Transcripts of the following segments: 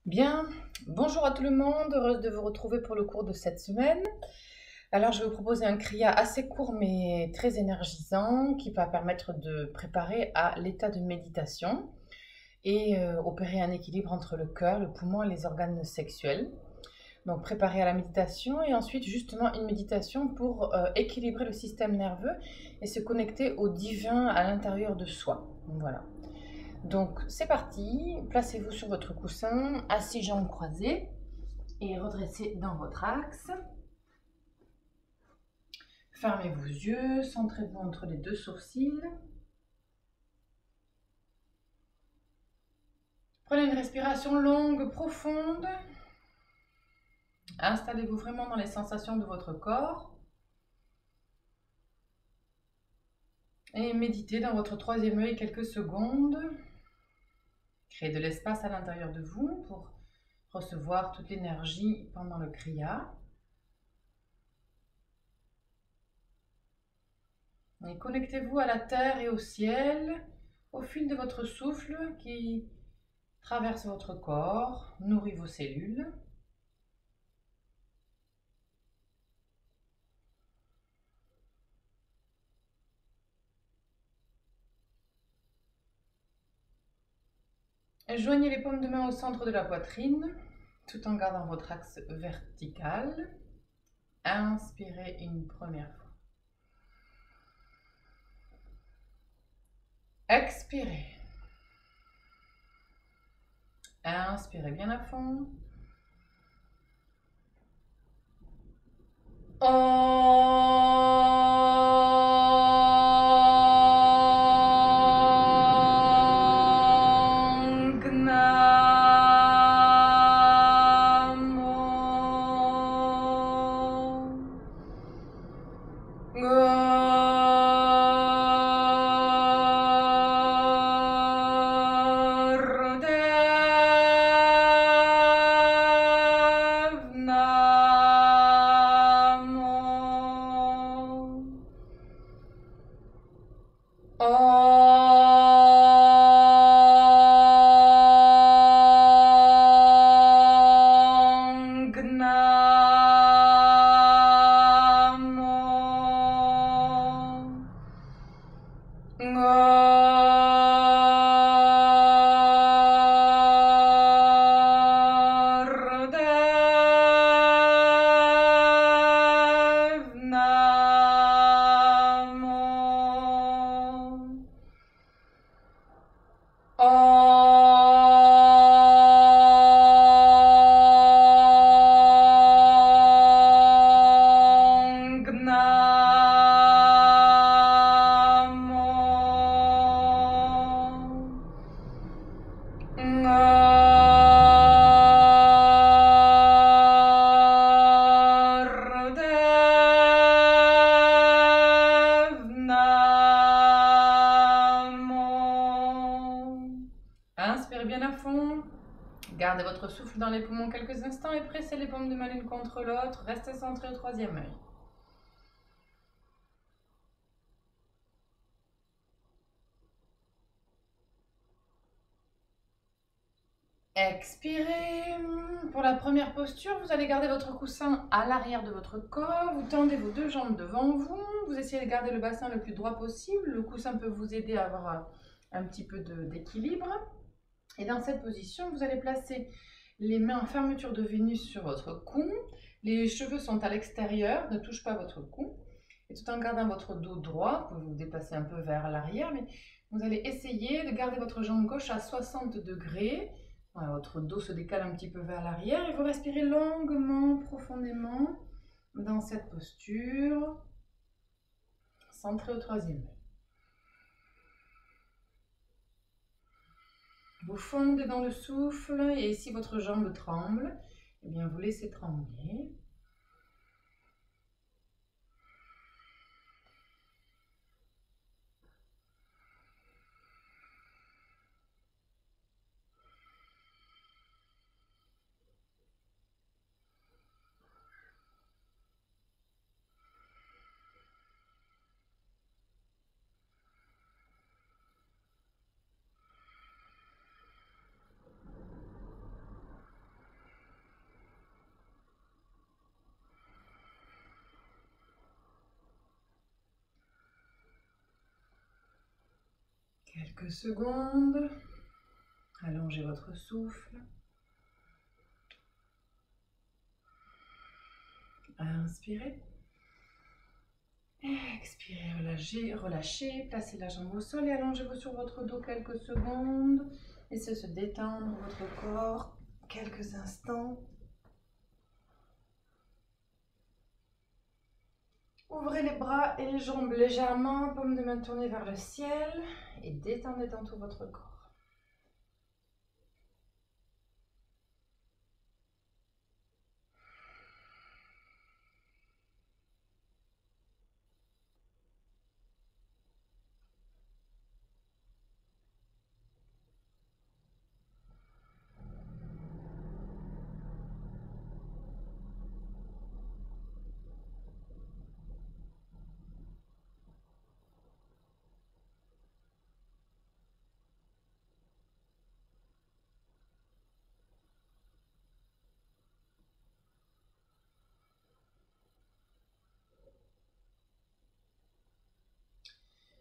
Bien, bonjour à tout le monde, heureuse de vous retrouver pour le cours de cette semaine. Alors, je vais vous proposer un kriya assez court mais très énergisant qui va permettre de préparer à l'état de méditation et opérer un équilibre entre le cœur, le poumon et les organes sexuels. Donc, préparer à la méditation et ensuite justement une méditation pour équilibrer le système nerveux et se connecter au divin à l'intérieur de soi. Voilà. Donc c'est parti, placez-vous sur votre coussin, assis jambes croisées et redressez dans votre axe. Fermez vos yeux, centrez-vous entre les deux sourcils. Prenez une respiration longue, profonde. Installez-vous vraiment dans les sensations de votre corps. Et méditez dans votre troisième œil quelques secondes. Créez de l'espace à l'intérieur de vous pour recevoir toute l'énergie pendant le kriya. Et connectez-vous à la terre et au ciel au fil de votre souffle qui traverse votre corps, nourrit vos cellules. Joignez les paumes de main au centre de la poitrine, tout en gardant votre axe vertical. Inspirez une première fois. Expirez. Inspirez bien à fond. Om Gurudev Namo. Om Gnamo. Gurudev Namo. Om Gnamo. Gurudev Namo. Inspirez bien à fond. Gardez votre souffle dans les poumons quelques instants et pressez les paumes de main l'une contre l'autre. Restez centré au troisième œil. Expirez. Pour la première posture, vous allez garder votre coussin à l'arrière de votre corps. Vous tendez vos deux jambes devant vous. Vous essayez de garder le bassin le plus droit possible. Le coussin peut vous aider à avoir un petit peu d'équilibre. Et dans cette position, vous allez placer les mains en fermeture de Vénus sur votre cou. Les cheveux sont à l'extérieur, ne touchent pas votre cou. Et tout en gardant votre dos droit, vous pouvez vous déplacer un peu vers l'arrière, mais vous allez essayer de garder votre jambe gauche à 60 degrés. Voilà, votre dos se décale un petit peu vers l'arrière et vous respirez longuement, profondément dans cette posture, centré au troisième œil. Vous fondez dans le souffle et si votre jambe tremble, eh bien vous laissez trembler. Quelques secondes. Allongez votre souffle. Inspirez. Expirez, relâchez, relâchez. Placez la jambe au sol et allongez-vous sur votre dos quelques secondes. Laissez se détendre votre corps quelques instants. Ouvrez les bras et les jambes légèrement, paume de main tournée vers le ciel et détendez dans tout votre corps.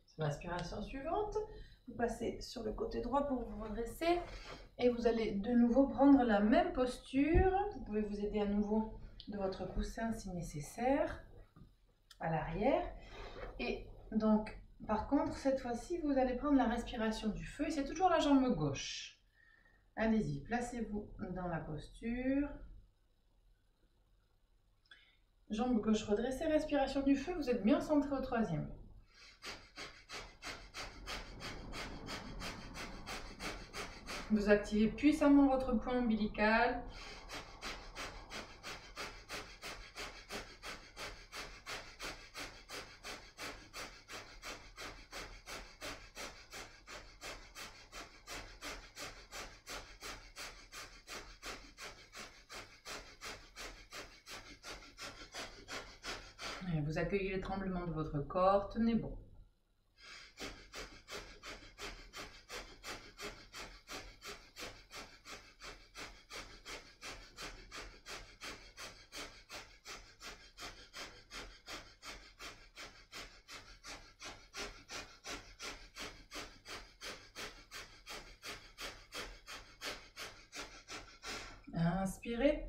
Sur l'inspiration suivante, vous passez sur le côté droit pour vous redresser et vous allez de nouveau prendre la même posture. Vous pouvez vous aider à nouveau de votre coussin si nécessaire à l'arrière. Et donc, par contre, cette fois-ci, vous allez prendre la respiration du feu et c'est toujours la jambe gauche. Allez-y, placez-vous dans la posture. Jambe gauche redressée, respiration du feu, vous êtes bien centré au troisième. Vous activez puissamment votre point ombilical. Et vous accueillez les tremblements de votre corps, tenez bon. Inspirez.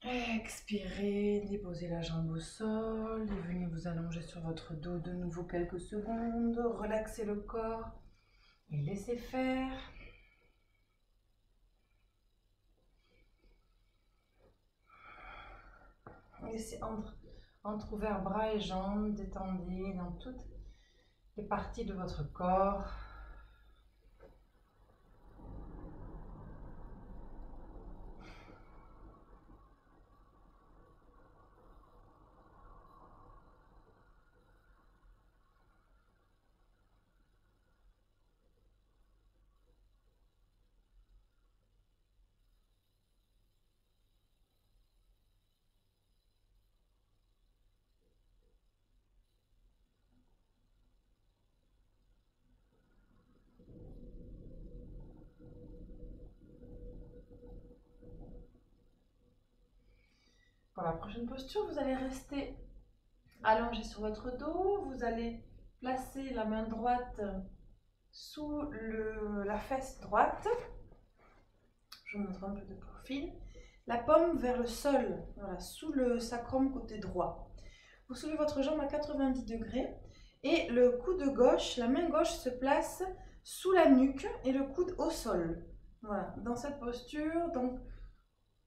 Expirez, déposez la jambe au sol et venez vous allonger sur votre dos de nouveau quelques secondes. Relaxez le corps et laissez faire. Laissez entre-ouverts bras et jambes, détendez dans toutes les parties de votre corps. Pour la prochaine posture, vous allez rester allongé sur votre dos. Vous allez placer la main droite sous la fesse droite. Je vous montre un peu de profil. La paume vers le sol, voilà, sous le sacrum côté droit. Vous soulevez votre jambe à 90 degrés et le coude gauche, la main gauche se place sous la nuque et le coude au sol. Voilà, dans cette posture, donc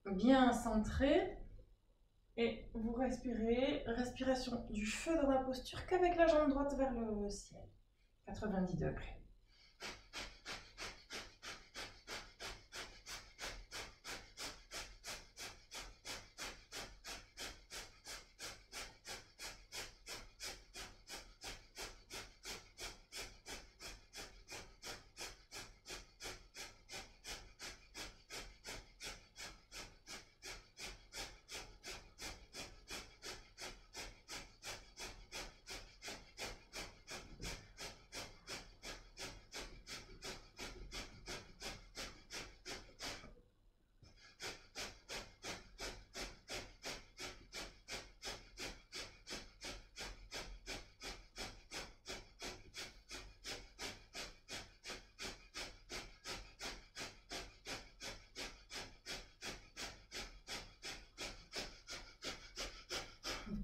bien centré. Et vous respirez, respiration du feu dans la posture qu'avec la jambe droite vers le ciel. 90 degrés.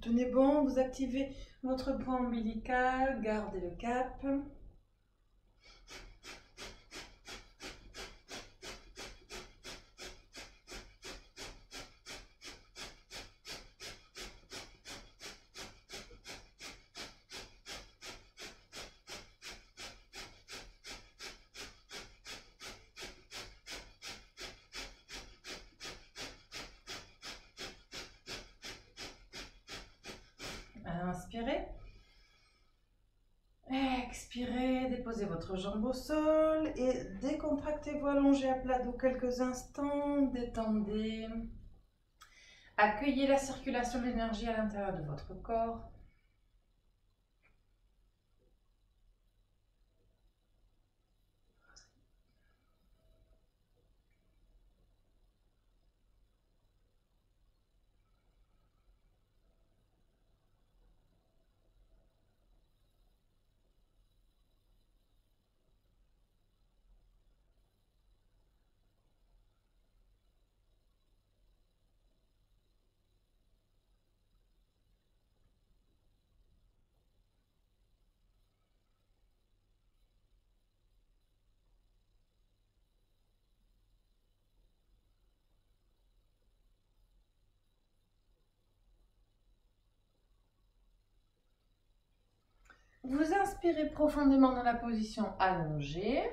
Tenez bon, vous activez votre point ombilical, gardez le cap. Inspirez. Expirez, déposez votre jambe au sol et décontractez-vous, allongez à plat dos quelques instants, détendez. Accueillez la circulation de l'énergie à l'intérieur de votre corps. Vous inspirez profondément dans la position allongée.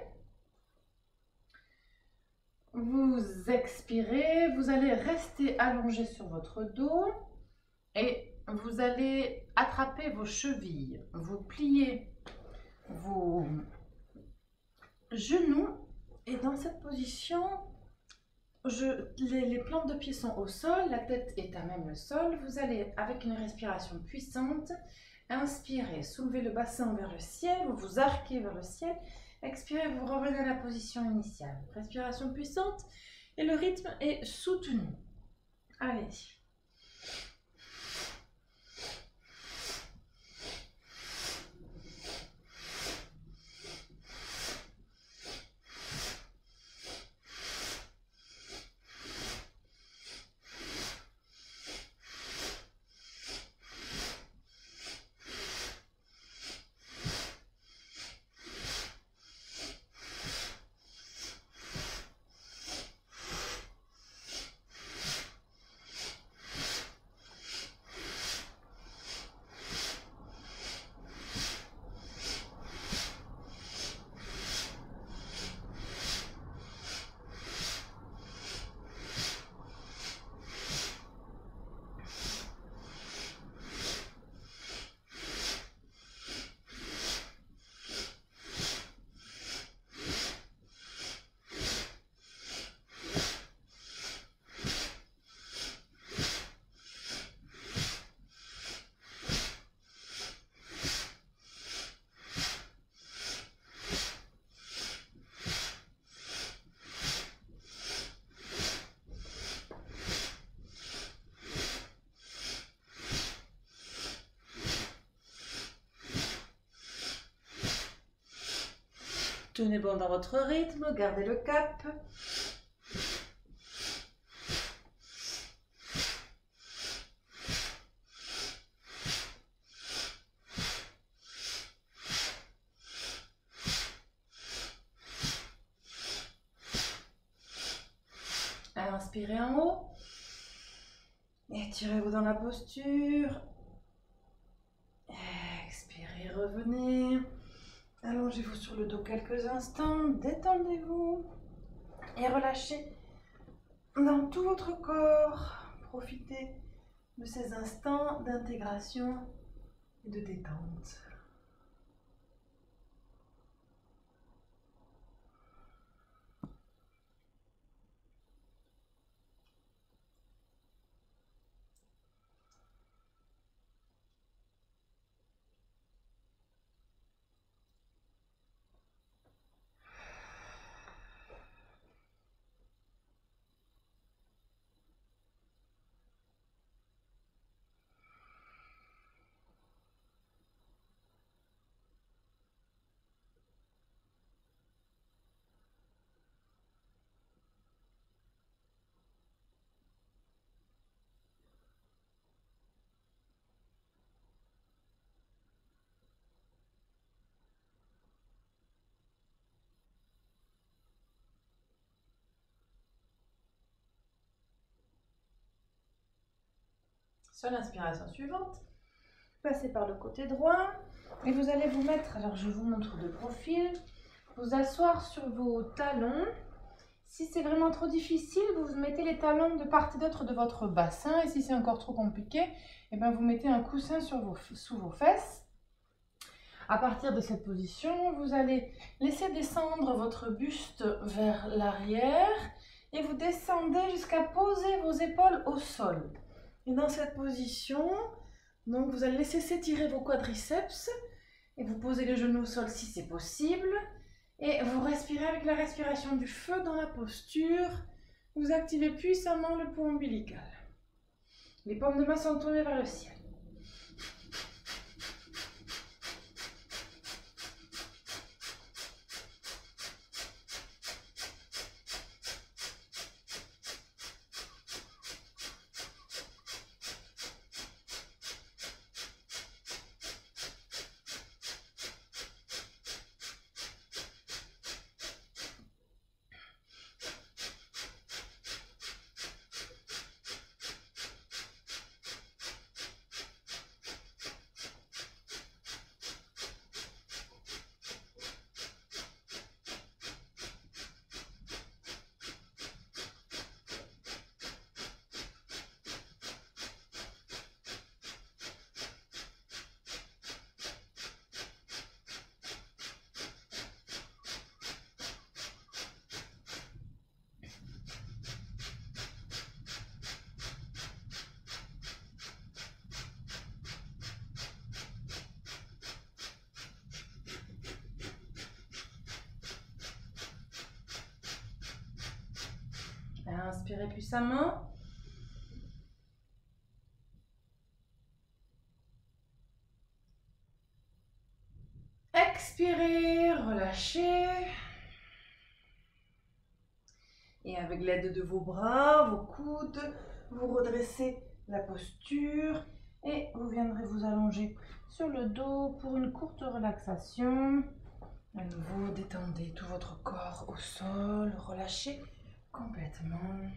Vous expirez, vous allez rester allongé sur votre dos et vous allez attraper vos chevilles. Vous pliez vos genoux et dans cette position, les plantes de pied sont au sol, la tête est à même le sol. Vous allez, avec une respiration puissante, inspirez, soulevez le bassin vers le ciel, vous vous arquez vers le ciel. Expirez, vous revenez à la position initiale. Respiration puissante et le rythme est soutenu. Allez. Tenez bon dans votre rythme, gardez le cap. Inspirez en haut. Étirez-vous dans la posture. Expirez, revenez. Allongez-vous sur le dos quelques instants, détendez-vous et relâchez dans tout votre corps. Profitez de ces instants d'intégration et de détente. Sur l'inspiration suivante, passez par le côté droit et vous allez vous mettre, alors je vous montre de profil, vous asseoir sur vos talons. Si c'est vraiment trop difficile, vous mettez les talons de part et d'autre de votre bassin. Et si c'est encore trop compliqué, eh bien vous mettez un coussin sous vos fesses. À partir de cette position, vous allez laisser descendre votre buste vers l'arrière et vous descendez jusqu'à poser vos épaules au sol. Et dans cette position, donc vous allez laisser s'étirer vos quadriceps et vous posez les genoux au sol si c'est possible. Et vous respirez avec la respiration du feu dans la posture. Vous activez puissamment le pont ombilical. Les paumes de main sont tournées vers le ciel. Inspirez puissamment. Expirez, relâchez. Et avec l'aide de vos bras, vos coudes, vous redressez la posture et vous viendrez vous allonger sur le dos pour une courte relaxation. À nouveau, détendez tout votre corps au sol, relâchez complètement.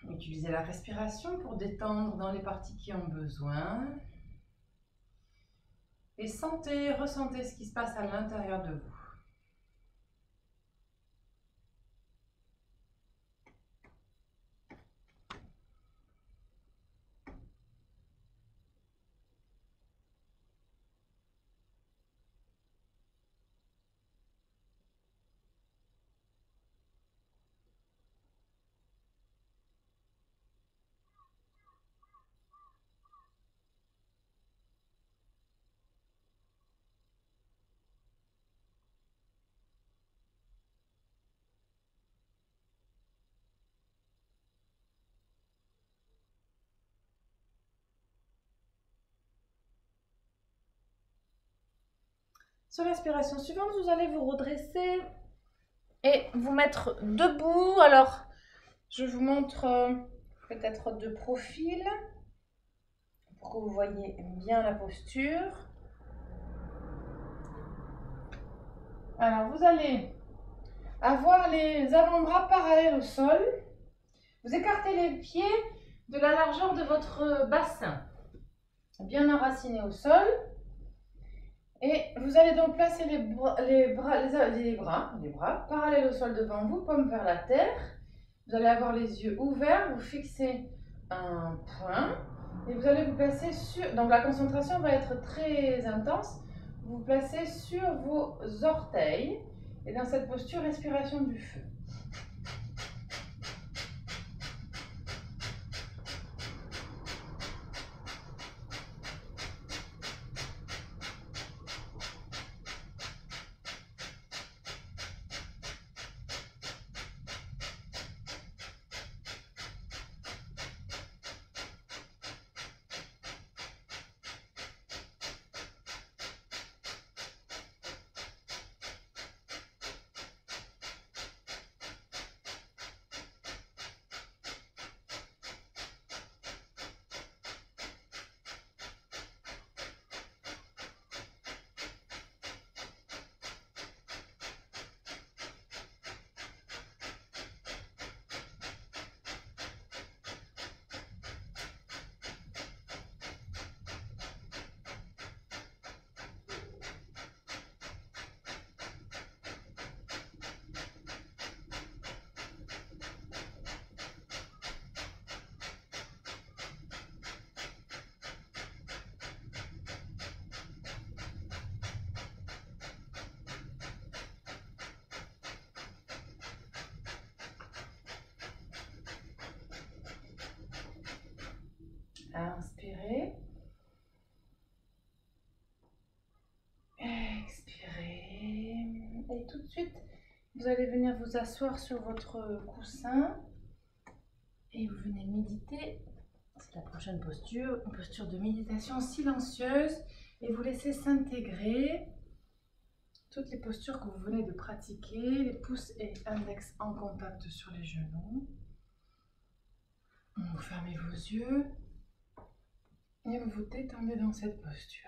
Utilisez la respiration pour détendre dans les parties qui ont besoin. Et ressentez ce qui se passe à l'intérieur de vous. Sur l'inspiration suivante, vous allez vous redresser et vous mettre debout. Alors, je vous montre peut-être de profil pour que vous voyez bien la posture. Alors, vous allez avoir les avant-bras parallèles au sol. Vous écartez les pieds de la largeur de votre bassin, bien enracinés au sol. Et vous allez donc placer les bras parallèles au sol devant vous, paume vers la terre. Vous allez avoir les yeux ouverts, vous fixez un point et vous allez vous placer sur... Donc la concentration va être très intense. Vous vous placez sur vos orteils et dans cette posture, respiration du feu. Inspirez. Expirez. Et tout de suite, vous allez venir vous asseoir sur votre coussin et vous venez méditer. C'est la prochaine posture, une posture de méditation silencieuse, et vous laissez s'intégrer toutes les postures que vous venez de pratiquer, les pouces et index en contact sur les genoux. Vous fermez vos yeux et vous vous détendez dans cette posture.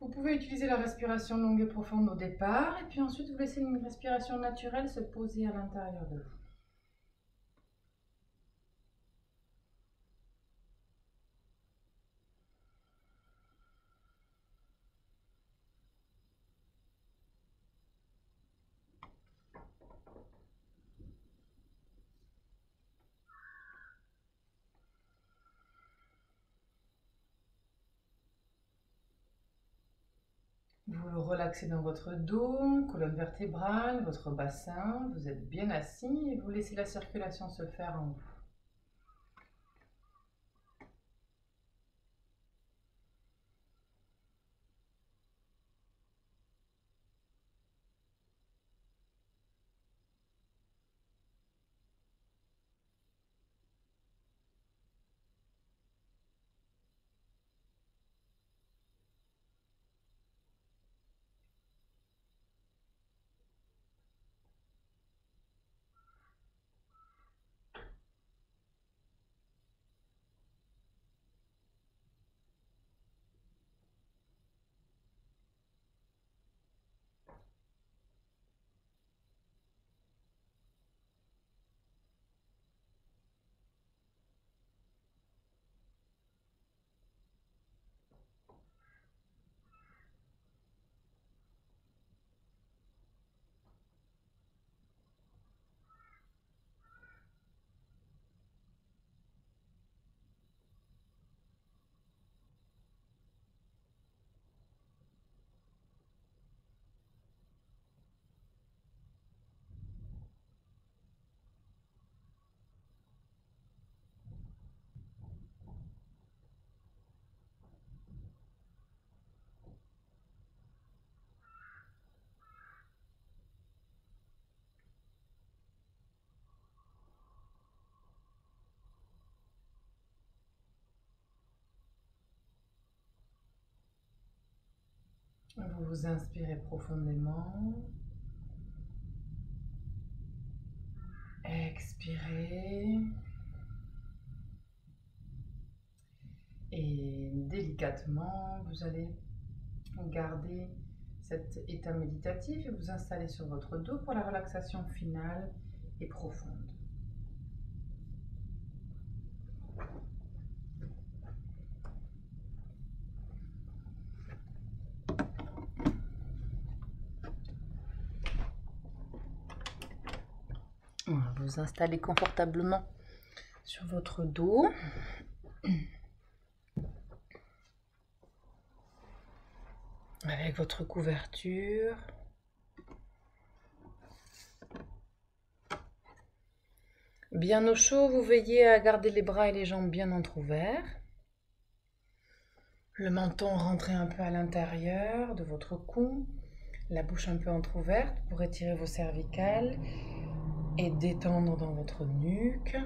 Vous pouvez utiliser la respiration longue et profonde au départ, et puis ensuite vous laissez une respiration naturelle se poser à l'intérieur de vous. Vous le relaxez dans votre dos, colonne vertébrale, votre bassin. Vous êtes bien assis et vous laissez la circulation se faire en vous. Vous inspirez profondément. Expirez. Et délicatement, vous allez garder cet état méditatif et vous installer sur votre dos pour la relaxation finale et profonde. Vous installez confortablement sur votre dos. Avec votre couverture. Bien au chaud, vous veillez à garder les bras et les jambes bien entrouverts. Le menton rentré un peu à l'intérieur de votre cou. La bouche un peu entrouverte pour étirer vos cervicales et détendre dans votre nuque.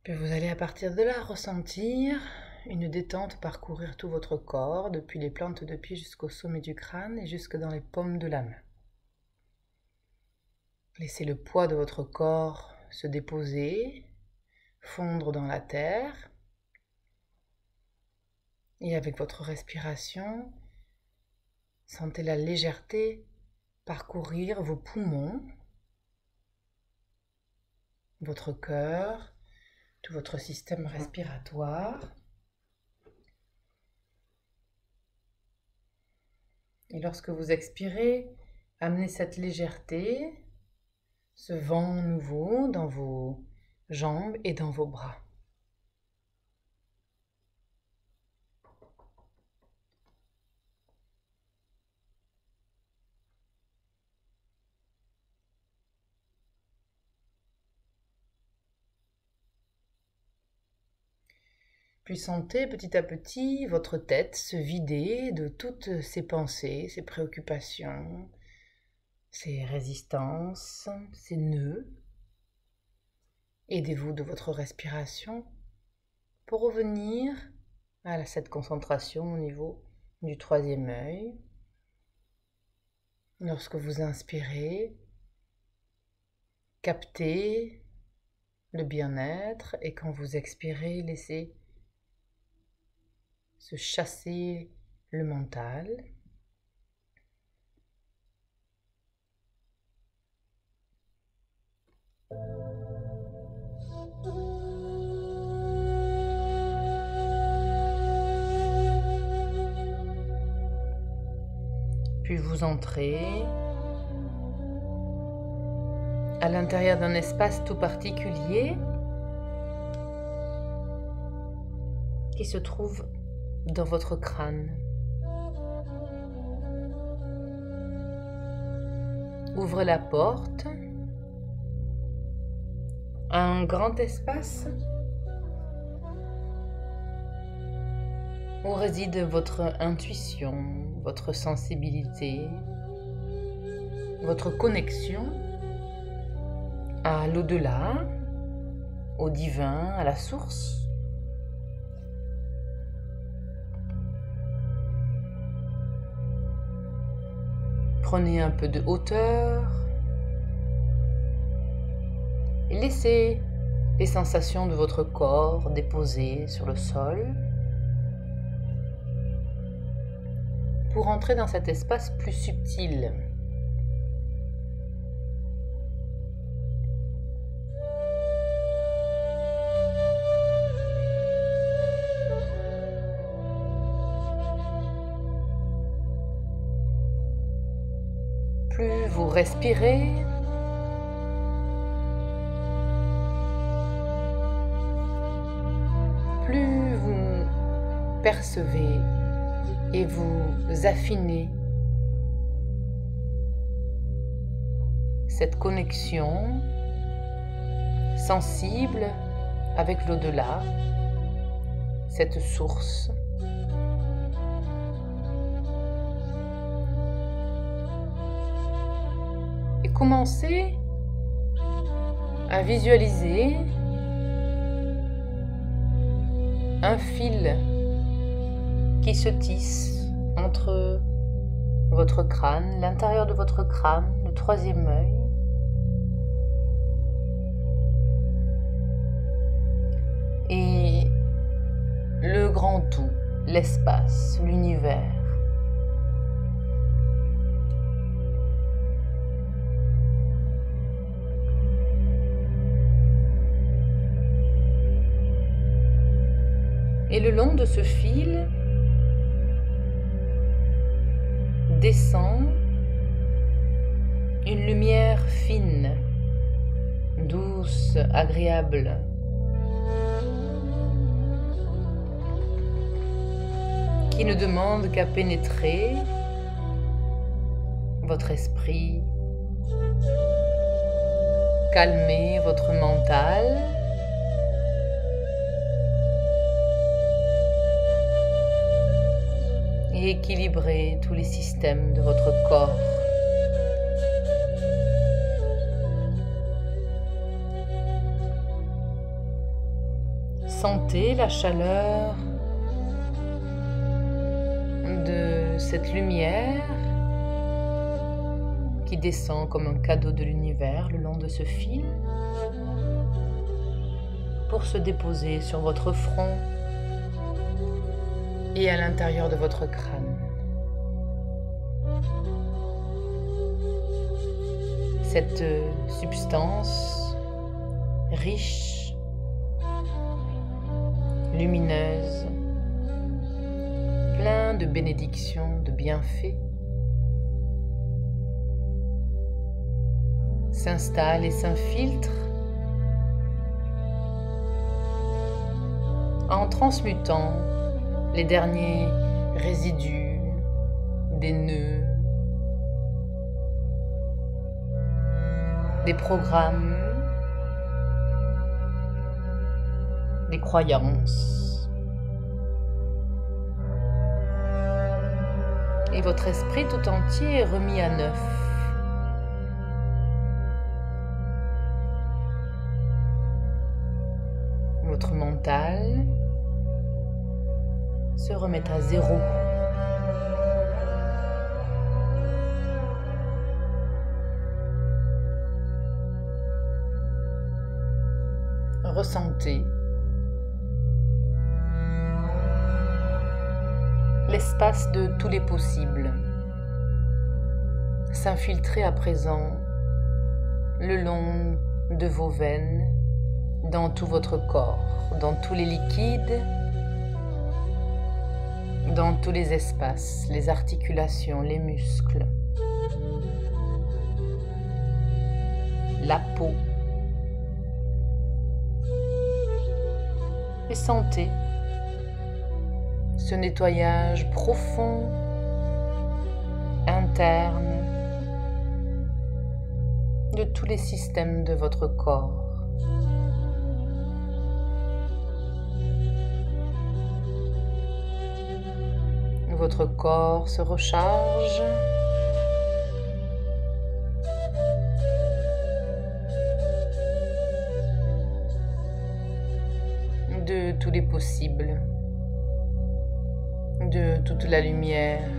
Puis vous allez à partir de là ressentir une détente parcourir tout votre corps, depuis les plantes de pied jusqu'au sommet du crâne et jusque dans les paumes de la main. Laissez le poids de votre corps se déposer, fondre dans la terre. Et avec votre respiration, sentez la légèreté parcourir vos poumons, votre cœur, tout votre système respiratoire. Et lorsque vous expirez, amenez cette légèreté, ce vent nouveau dans vos jambes et dans vos bras. Puis sentez petit à petit votre tête se vider de toutes ces pensées, ces préoccupations, ces résistances, ces nœuds. Aidez-vous de votre respiration pour revenir à cette concentration au niveau du troisième œil. Lorsque vous inspirez, captez le bien-être et quand vous expirez, laissez se chasser le mental. Puis vous entrez à l'intérieur d'un espace tout particulier qui se trouve dans votre crâne. Ouvrez la porte à un grand espace où réside votre intuition, votre sensibilité, votre connexion à l'au-delà, au divin, à la source. Prenez un peu de hauteur et laissez les sensations de votre corps déposées sur le sol pour entrer dans cet espace plus subtil. Plus vous respirez, plus vous percevez et vous affinez cette connexion sensible avec l'au-delà, cette source. Et commencez à visualiser un fil qui se tisse entre votre crâne, l'intérieur de votre crâne, le troisième œil, et le grand tout, l'espace, l'univers. Et le long de ce fil descend une lumière fine, douce, agréable, qui ne demande qu'à pénétrer votre esprit, calmer votre mental, et équilibrer tous les systèmes de votre corps. Sentez la chaleur de cette lumière qui descend comme un cadeau de l'univers le long de ce fil pour se déposer sur votre front et à l'intérieur de votre crâne. Cette substance riche, lumineuse, plein de bénédictions, de bienfaits, s'installe et s'infiltre en transmutant les derniers résidus des nœuds, des programmes, des croyances, Et votre esprit tout entier est remis à neuf. Votre mental se remet à zéro. Ressentez l'espace de tous les possibles s'infiltrer à présent le long de vos veines, dans tout votre corps, dans tous les liquides, dans tous les espaces, les articulations, les muscles, la peau. Et sentez ce nettoyage profond, interne, de tous les systèmes de votre corps. Votre corps se recharge de tous les possibles, de toute la lumière.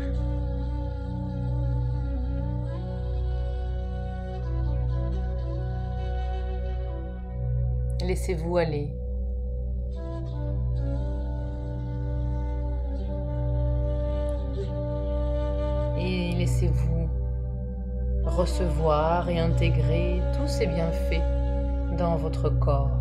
Laissez-vous aller. Et laissez-vous recevoir et intégrer tous ces bienfaits dans votre corps.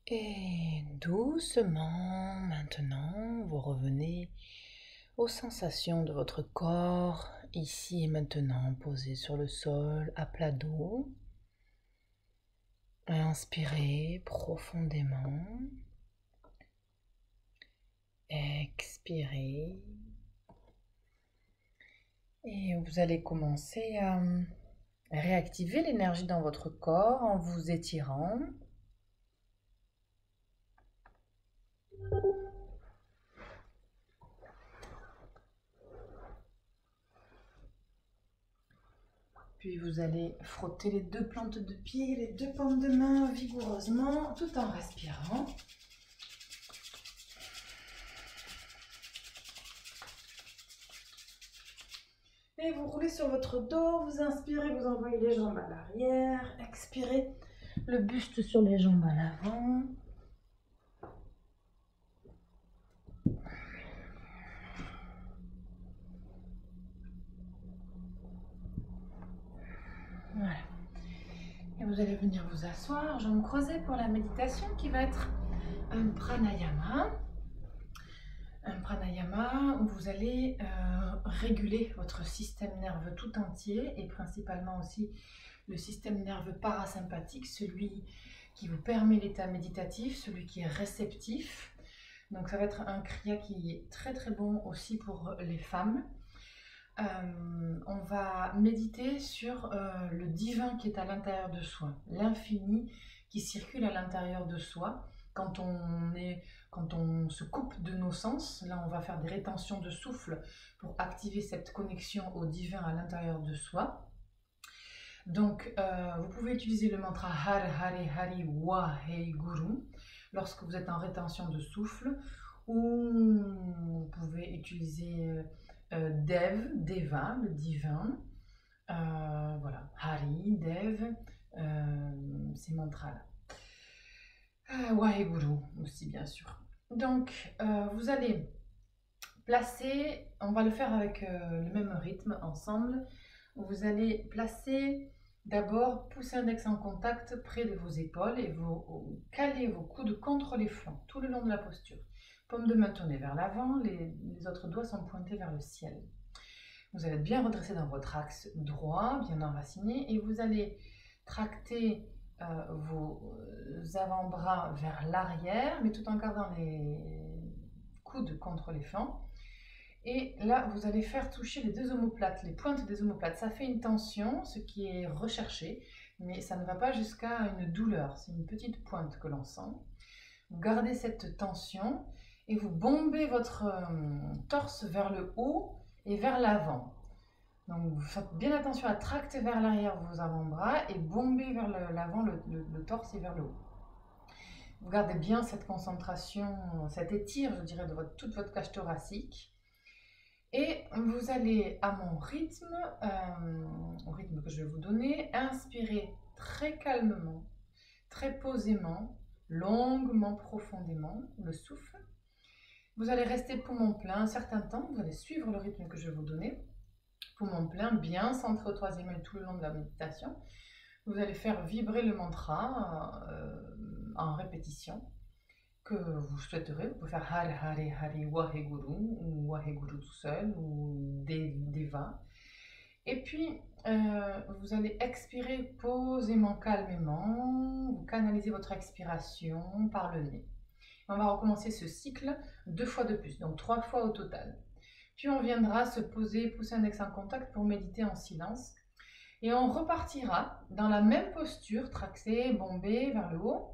Et doucement, maintenant, vous revenez aux sensations de votre corps, ici et maintenant, posé sur le sol, à plat dos. Inspirez profondément. Expirez. Et vous allez commencer à réactiver l'énergie dans votre corps en vous étirant. Puis vous allez frotter les deux plantes de pied, les deux paumes de main vigoureusement, tout en respirant. Et vous roulez sur votre dos, vous inspirez, vous envoyez les jambes à l'arrière, expirez, le buste sur les jambes à l'avant. Voilà. Et vous allez venir vous asseoir, jambes croisées pour la méditation qui va être un pranayama. Un pranayama où vous allez réguler votre système nerveux tout entier et principalement aussi le système nerveux parasympathique, celui qui vous permet l'état méditatif, celui qui est réceptif. Donc ça va être un kriya qui est très très bon aussi pour les femmes. On va méditer sur le divin qui est à l'intérieur de soi, l'infini qui circule à l'intérieur de soi. Quand on se coupe de nos sens, là on va faire des rétentions de souffle pour activer cette connexion au divin à l'intérieur de soi. Donc vous pouvez utiliser le mantra Har Hari Hari Waheguru lorsque vous êtes en rétention de souffle, ou vous pouvez utiliser Dev, Deva, le divin. Voilà, Hari, Dev, ces mantras-là. Waheguru aussi, bien sûr. Donc, vous allez placer, on va le faire avec le même rythme ensemble. Vous allez placer d'abord, pousser l'index en contact près de vos épaules et vous calez vos coudes contre les flancs tout le long de la posture. Paume de main tournée vers l'avant, les autres doigts sont pointés vers le ciel. Vous allez être bien redressé dans votre axe droit, bien enraciné, et vous allez tracter vos avant-bras vers l'arrière, mais tout en gardant les coudes contre les flancs. Et là, vous allez faire toucher les deux omoplates, les pointes des omoplates. Ça fait une tension, ce qui est recherché, mais ça ne va pas jusqu'à une douleur. C'est une petite pointe que l'on sent. Vous gardez cette tension et vous bombez votre torse vers le haut et vers l'avant. Donc vous faites bien attention à tracter vers l'arrière vos avant-bras et bomber vers l'avant le torse et vers le haut. Vous gardez bien cette concentration, cet étire, je dirais, de toute votre cage thoracique. Et vous allez, à mon rythme, au rythme que je vais vous donner, inspirer très calmement, très posément, longuement, profondément, le souffle. Vous allez rester poumon plein un certain temps, vous allez suivre le rythme que je vais vous donner. Poumon plein, bien centré au troisième œil tout le long de la méditation. Vous allez faire vibrer le mantra en répétition que vous souhaiterez. Vous pouvez faire Har Hari Hari Waheguru, ou Waheguru tout seul, ou Deva. Et puis, vous allez expirer posément, calmement. Vous canalisez votre expiration par le nez. On va recommencer ce cycle 2 fois de plus, donc 3 fois au total. Puis on viendra se poser, pousser un index en contact pour méditer en silence. Et on repartira dans la même posture, tractée, bombée vers le haut.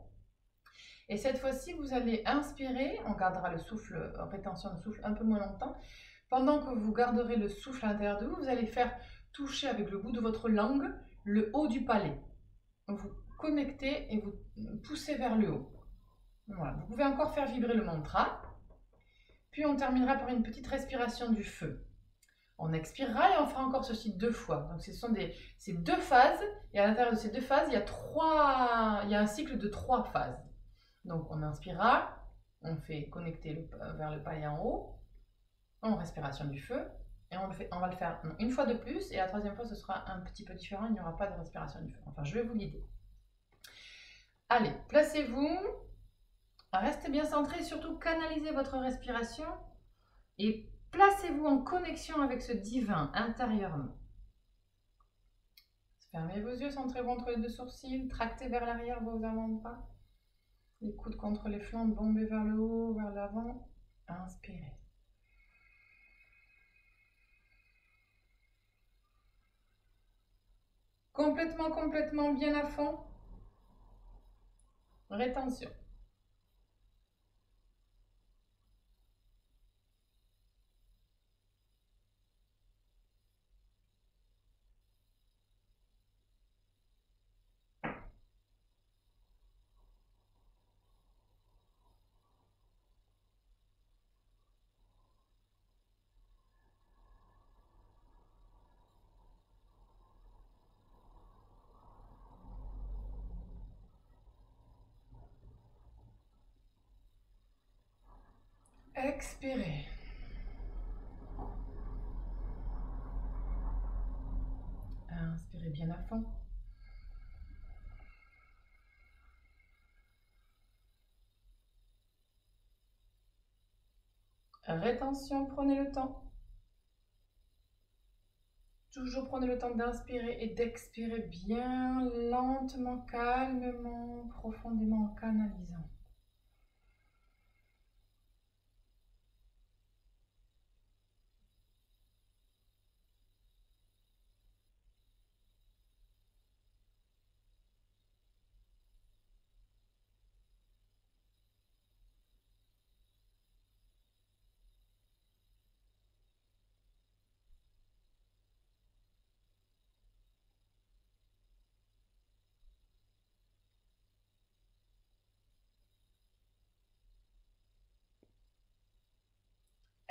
Et cette fois-ci, vous allez inspirer, on gardera le souffle, rétention de souffle un peu moins longtemps. Pendant que vous garderez le souffle à l'intérieur de vous, vous allez faire toucher avec le bout de votre langue le haut du palais. Vous connectez et vous poussez vers le haut. Voilà. Vous pouvez encore faire vibrer le mantra. Puis on terminera par une petite respiration du feu. On expirera et on fera encore ceci 2 fois. Donc ce sont ces 2 phases, et à l'intérieur de ces 2 phases, il y a un cycle de 3 phases. Donc on inspirera, on fait connecter vers le palais en haut, en respiration du feu, et on va le faire une fois de plus, et la troisième fois ce sera un petit peu différent, il n'y aura pas de respiration du feu. Enfin, je vais vous guider. Allez, placez-vous, restez bien centré, surtout canalisez votre respiration, et placez-vous en connexion avec ce divin intérieurement. Fermez vos yeux, centrez-vous entre les 2 sourcils, tractez vers l'arrière vos avant-bras. Les coudes contre les flancs, bombez vers le haut, vers l'avant. Inspirez. Complètement bien à fond. Rétention. Expirez. Inspirez bien à fond. Rétention, prenez le temps. Toujours prenez le temps d'inspirer et d'expirer bien lentement, calmement, profondément en canalisant.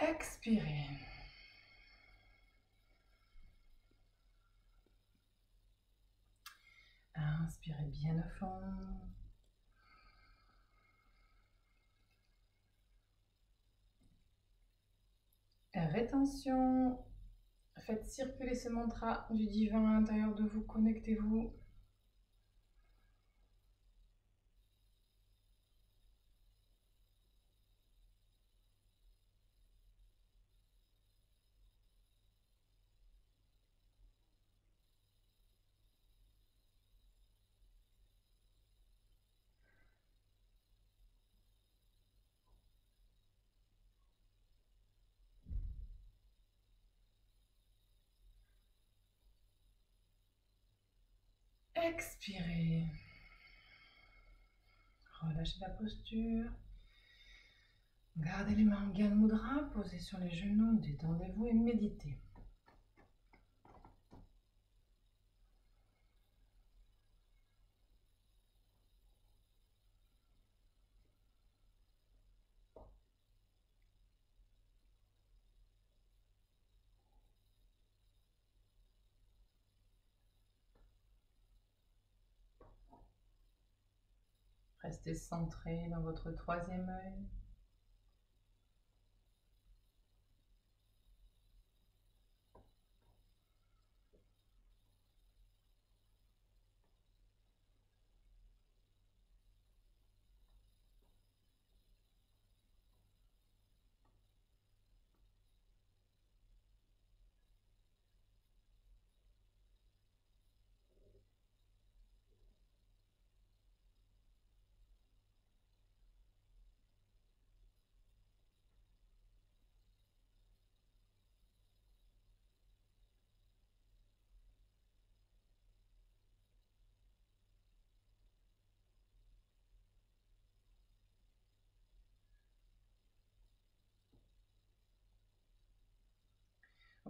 Expirez. Inspirez bien à fond. Rétention. Faites circuler ce mantra du divin à l'intérieur de vous. Connectez-vous. Expirez. Relâchez la posture. Gardez les mains en Gyan Mudra, posées sur les genoux, détendez-vous et méditez. Restez centré dans votre troisième œil.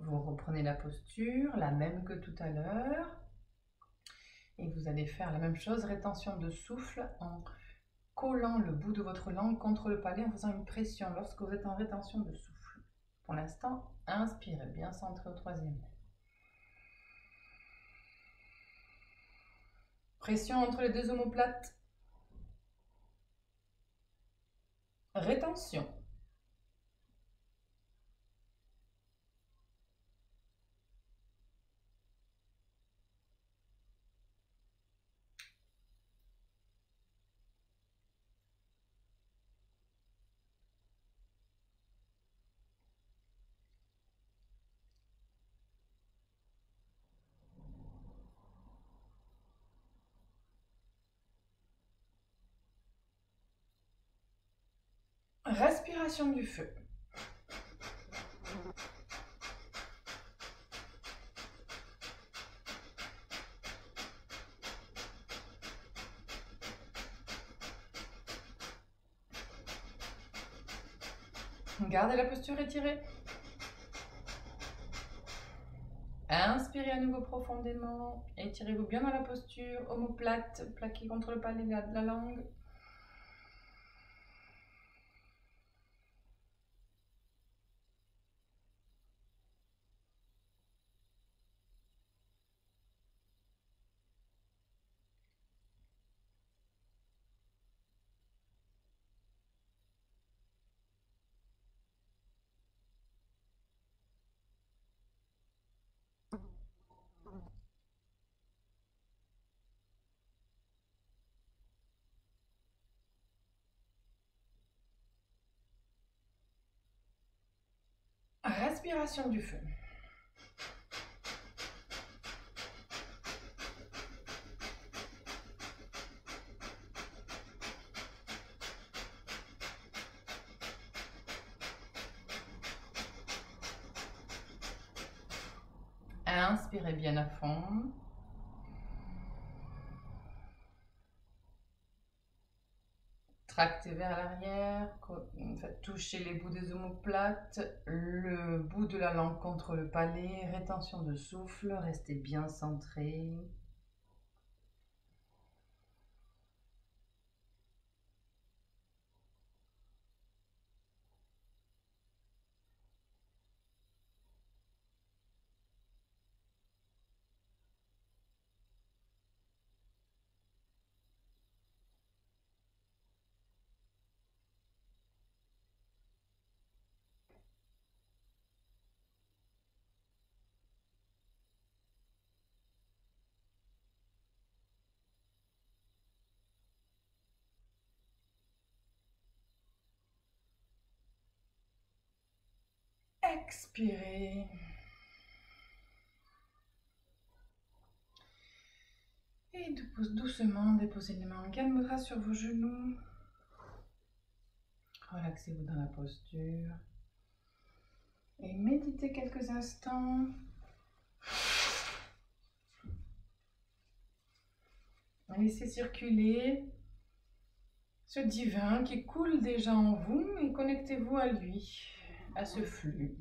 Vous reprenez la posture, la même que tout à l'heure. Et vous allez faire la même chose, rétention de souffle en collant le bout de votre langue contre le palais en faisant une pression lorsque vous êtes en rétention de souffle. Pour l'instant, inspirez, bien centré au troisième œil. Pression entre les deux omoplates. Rétention. Respiration du feu. Gardez la posture étirée. Inspirez à nouveau profondément. Étirez-vous bien dans la posture. Omoplate, plaqué contre le palais de la langue. Respiration du feu. Inspirez bien à fond. Tractez vers l'arrière, faites toucher les bouts des omoplates, le bout de la langue contre le palais, rétention de souffle, restez bien centré. Expirez. Et doucement déposez les mains en Gyan Mudra sur vos genoux. Relaxez-vous dans la posture. Et méditez quelques instants. Laissez circuler ce divin qui coule déjà en vous et connectez-vous à lui, à ce flux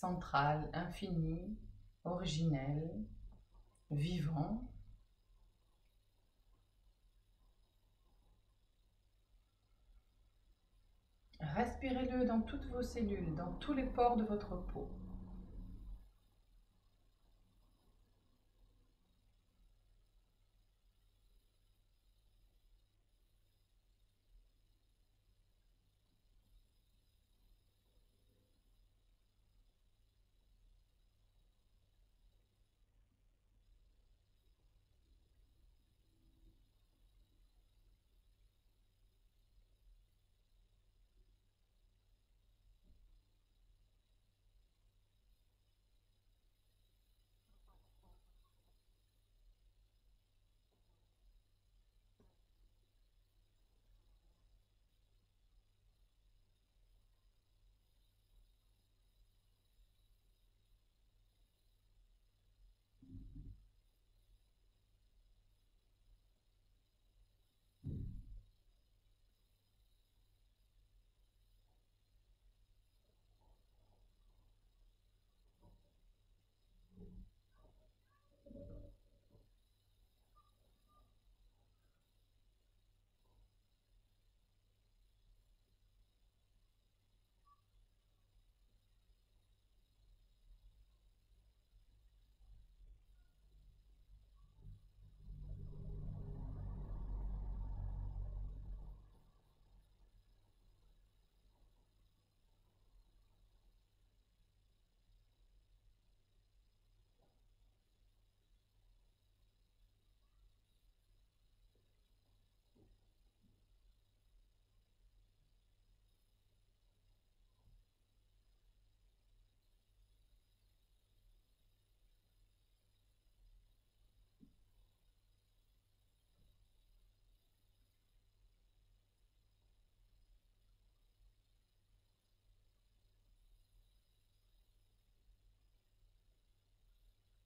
central, infini, originel, vivant. Respirez-le dans toutes vos cellules, dans tous les pores de votre peau.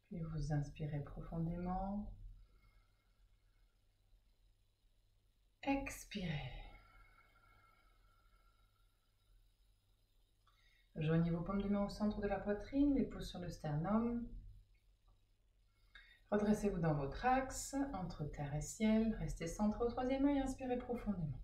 Puis vous inspirez profondément. Expirez. Joignez vos paumes de main au centre de la poitrine, les pouces sur le sternum. Redressez-vous dans votre axe, entre terre et ciel. Restez centré au troisième œil, inspirez profondément.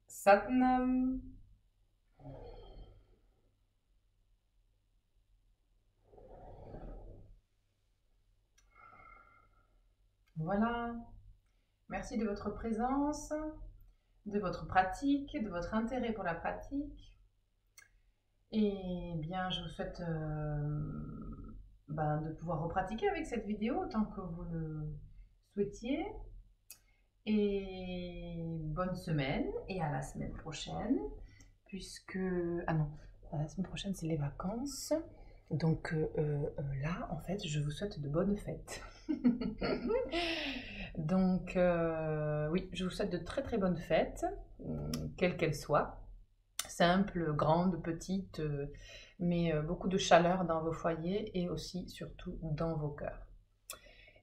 Satnam. Voilà. Merci de votre présence, de votre pratique, de votre intérêt pour la pratique. Et bien, je vous souhaite de pouvoir repratiquer avec cette vidéo autant que vous le souhaitiez. Et bonne semaine et à la semaine prochaine, puisque... Ah non, la semaine prochaine c'est les vacances. Donc là, en fait, je vous souhaite de bonnes fêtes. Donc oui, je vous souhaite de très très bonnes fêtes, quelles qu'elles soient. Simples, grandes, petites, mais beaucoup de chaleur dans vos foyers et aussi, surtout, dans vos cœurs.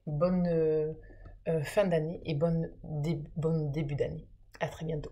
Bonne fin d'année et bon début d'année. À très bientôt.